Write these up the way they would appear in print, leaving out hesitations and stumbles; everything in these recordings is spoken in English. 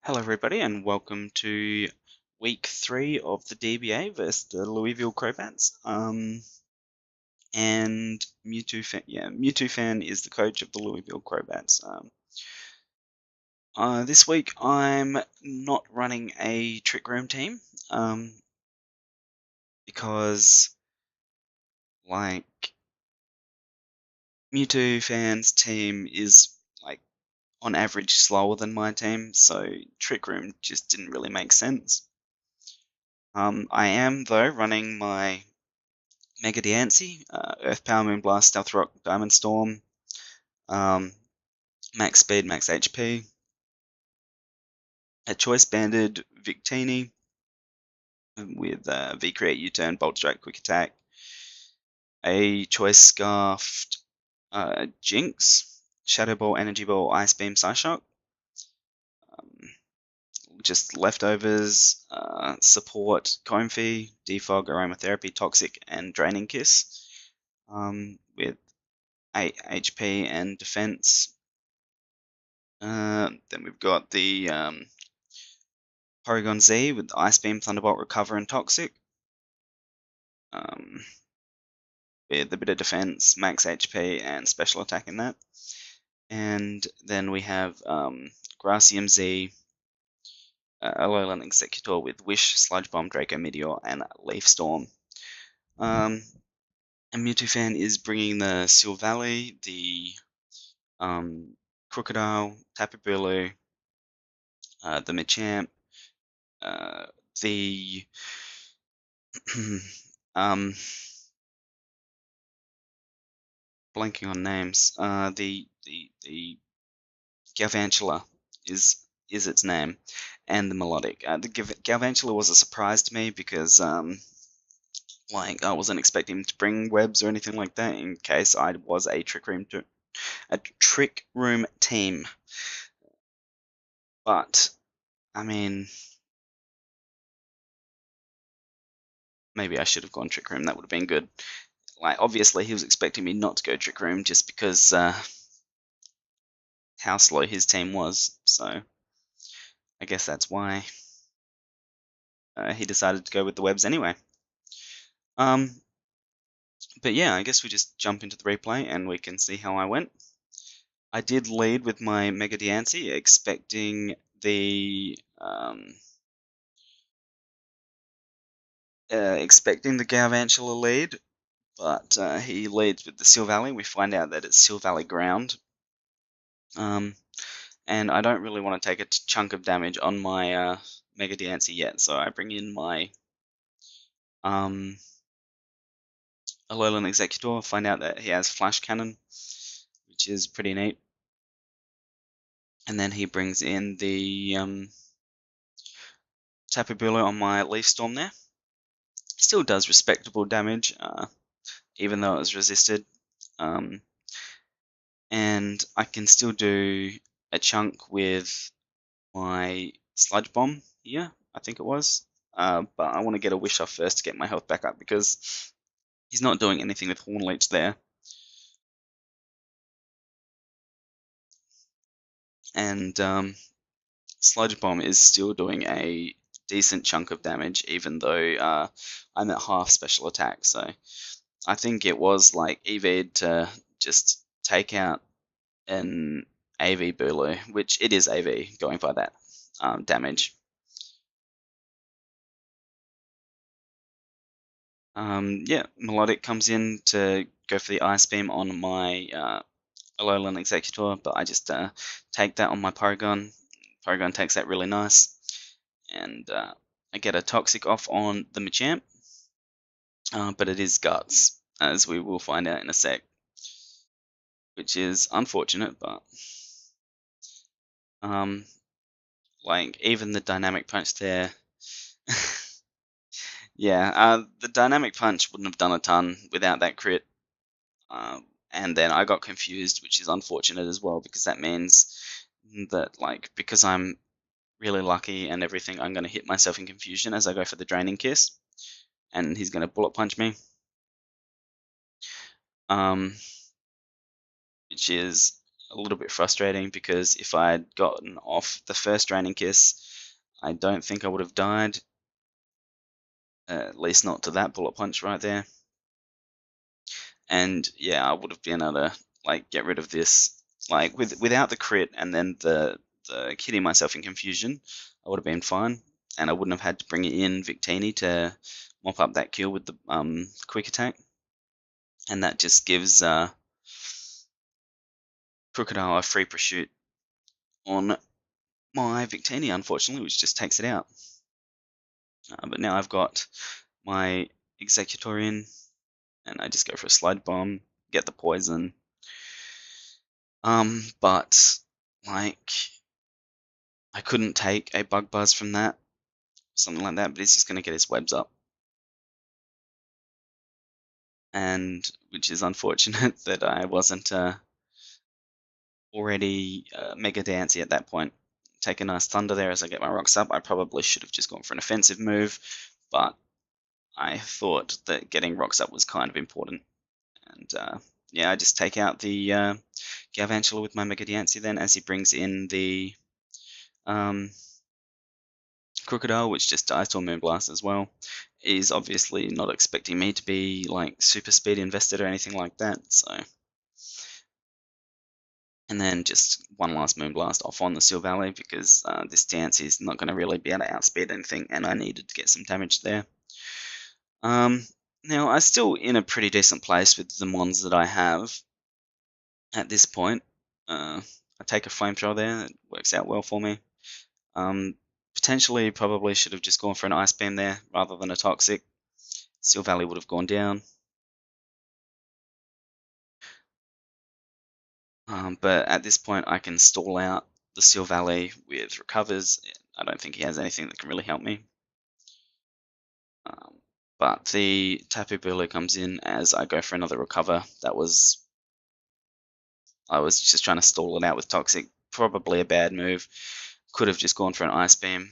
Hello everybody and welcome to week 3 of the DBA versus the Louisville Crobats. And Mewtwo Fan is the coach of the Louisville Crobats. This week I'm not running a Trick Room team because like Mewtwo Fan's team is like on average slower than my team, so Trick Room just didn't really make sense. I am though running my Mega Diancie, Earth Power, Moonblast, Stealth Rock, Diamond Storm, Max Speed, Max HP, a Choice Banded Victini with V-Create, U-Turn, Bolt Strike, Quick Attack, a Choice Scarfed Jinx, Shadow Ball, Energy Ball, Ice Beam, Psyshock, just leftovers, support, Comfy, Defog, Aromatherapy, Toxic, and Draining Kiss, with 8 HP and defense. Then we've got the Porygon Z with Ice Beam, Thunderbolt, Recover, and Toxic. With a bit of defense, max HP, and special attack in that. And then we have Gracium Z, Alolan Executor with Wish, Sludge Bomb, Draco Meteor, and Leaf Storm. And Mewtwo Fan is bringing the Silvally, the Crocodile, Tapu Bulu, the Machamp, the blanking on names. The Galvantula is its name, and the Melodic. The Galvantula was a surprise to me because like I wasn't expecting him to bring webs or anything like that. In case I was a Trick Room team, but I mean, maybe I should have gone Trick Room. That would have been good. Like, obviously, he was expecting me not to go Trick Room just because how slow his team was. So, I guess that's why he decided to go with the webs anyway. But yeah, I guess we just jump into the replay and we can see how I went. I did lead with my Mega Diancie, expecting the Galvantula lead, but he leads with the Silvally. We find out that it's Silvally Ground. And I don't really want to take a chunk of damage on my Mega Diancie yet, so I bring in my Alolan Executor, find out that he has Flash Cannon, which is pretty neat. And then he brings in the Tapu Bulu on my Leaf Storm there. Still does respectable damage, even though it was resisted. And I can still do a chunk with my Sludge Bomb here, I think it was. But I want to get a Wish off first to get my health back up because he's not doing anything with Horn Leech there. And Sludge Bomb is still doing a decent chunk of damage, even though I'm at half special attack. So I think it was like EV'd to just take out an AV Bulu, which it is AV going by that damage. Yeah, Melodic comes in to go for the Ice Beam on my Alolan Executor, but I just take that on my Porygon. Porygon takes that really nice. And I get a Toxic off on the Machamp, but it is Guts, as we will find out in a sec, which is unfortunate, but like even the Dynamic Punch there, yeah, the Dynamic Punch wouldn't have done a ton without that crit, and then I got confused, which is unfortunate as well, because that means that like because I'm really lucky and everything, I'm going to hit myself in confusion as I go for the Draining Kiss, and he's going to Bullet Punch me, which is a little bit frustrating, because if I had gotten off the first Draining Kiss, I don't think I would have died. At least not to that bullet punch right there. And yeah, I would have been able to like get rid of this like without the crit and then the hitting myself in confusion. I would have been fine, and I wouldn't have had to bring in Victini to mop up that kill with the quick attack. And that just gives Crocodile a free pursuit on my Victini, unfortunately, which just takes it out. But now I've got my Executor in, and I just go for a slide bomb, get the poison. But like, I couldn't take a bug buzz from that, something like that, but he's just going to get his webs up. And which is unfortunate that I wasn't already Mega Dancy at that point. Take a nice Thunder there as I get my rocks up. I probably should have just gone for an offensive move, but I thought that getting rocks up was kind of important. And yeah, I just take out the Galvantula with my Mega Dancy then as he brings in the Crocodile, which just dies to a Moonblast as well. He's obviously not expecting me to be like super speed invested or anything like that, so. And then just one last Moonblast off on the Steel Valley, because this dance is not going to really be able to outspeed anything, and I needed to get some damage there. Now, I'm still in a pretty decent place with the mons that I have at this point. I take a Flamethrower there, it works out well for me. Potentially, probably should have just gone for an Ice Beam there rather than a Toxic. Steel Valley would have gone down. But at this point, I can stall out the Steel Valley with Recovers. I don't think he has anything that can really help me. But the Tapu Bulu comes in as I go for another Recover. I was just trying to stall it out with Toxic. Probably a bad move. Could have just gone for an Ice Beam.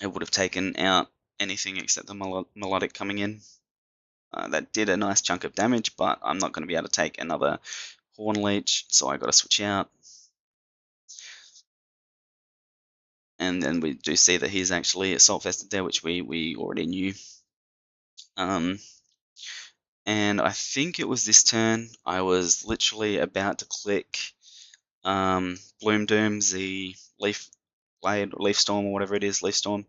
It would have taken out anything except the Melodic coming in. That did a nice chunk of damage, but I'm not going to be able to take another Horn Leech, so I got to switch out. And then we do see that he's actually Assault Vested there, which we already knew. And I think it was this turn, I was literally about to click Bloom Doom, the Leaf Blade, or Leaf Storm, or whatever it is, Leaf Storm.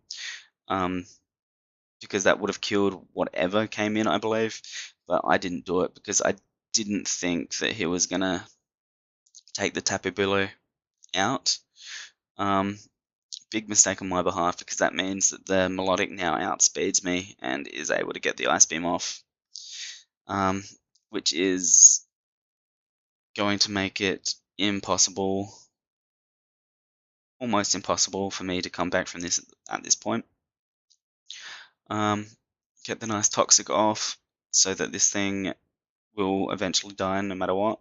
Because that would have killed whatever came in, I believe. But I didn't do it because I didn't think that he was going to take the Tapu Bulu out. Big mistake on my behalf, because that means that the Melodic now outspeeds me and is able to get the Ice Beam off. Which is going to make it impossible, almost impossible for me to come back from this at this point. Get the nice Toxic off so that this thing will eventually die no matter what.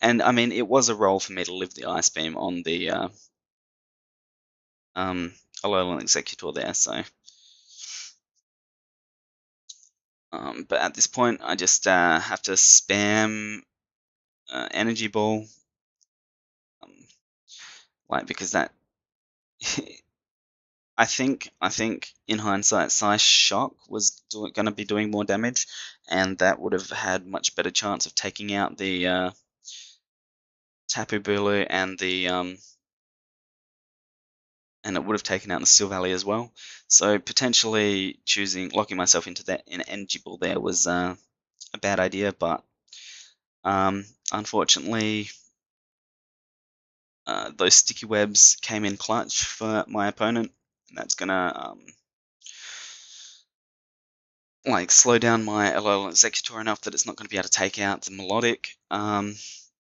And I mean, it was a roll for me to live the Ice Beam on the Alolan Executor there, so. But at this point, I just have to spam Energy Ball, like, because that. I think in hindsight, Psy Shock was going to be doing more damage, and that would have had much better chance of taking out the Tapu Bulu and the and it would have taken out the Steel Valley as well. So potentially locking myself into that in Energy Ball there was a bad idea, but unfortunately those sticky webs came in clutch for my opponent, and that's gonna like slow down my Alolan Executor enough that it's not going to be able to take out the Melodic,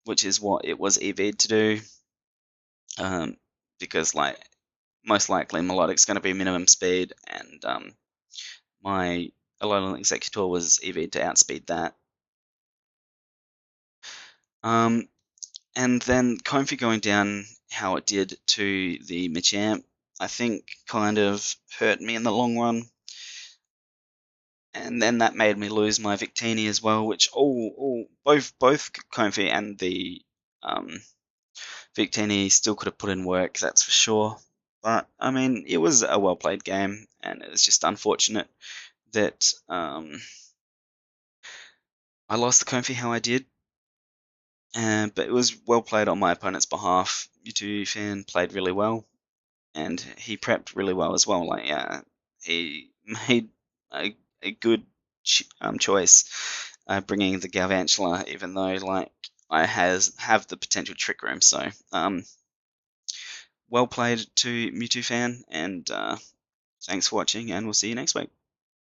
which is what it was EV'd to do, because like most likely Melodic's going to be minimum speed, and my Alolan Executor was EV'd to outspeed that. And then Comfey going down how it did to the Machamp, I think kind of hurt me in the long run. And then that made me lose my Victini as well, which both Comfey and the Victini still could have put in work, that's for sure. But I mean, it was a well played game, and it was just unfortunate that I lost the Comfy how I did. But it was well played on my opponent's behalf. Mewtwo fan played really well, and he prepped really well as well. Like, yeah, he made a good choice, bringing the Galvantula, even though like I have the potential Trick Room. So, well played to Mewtwo fan, and thanks for watching, and we'll see you next week.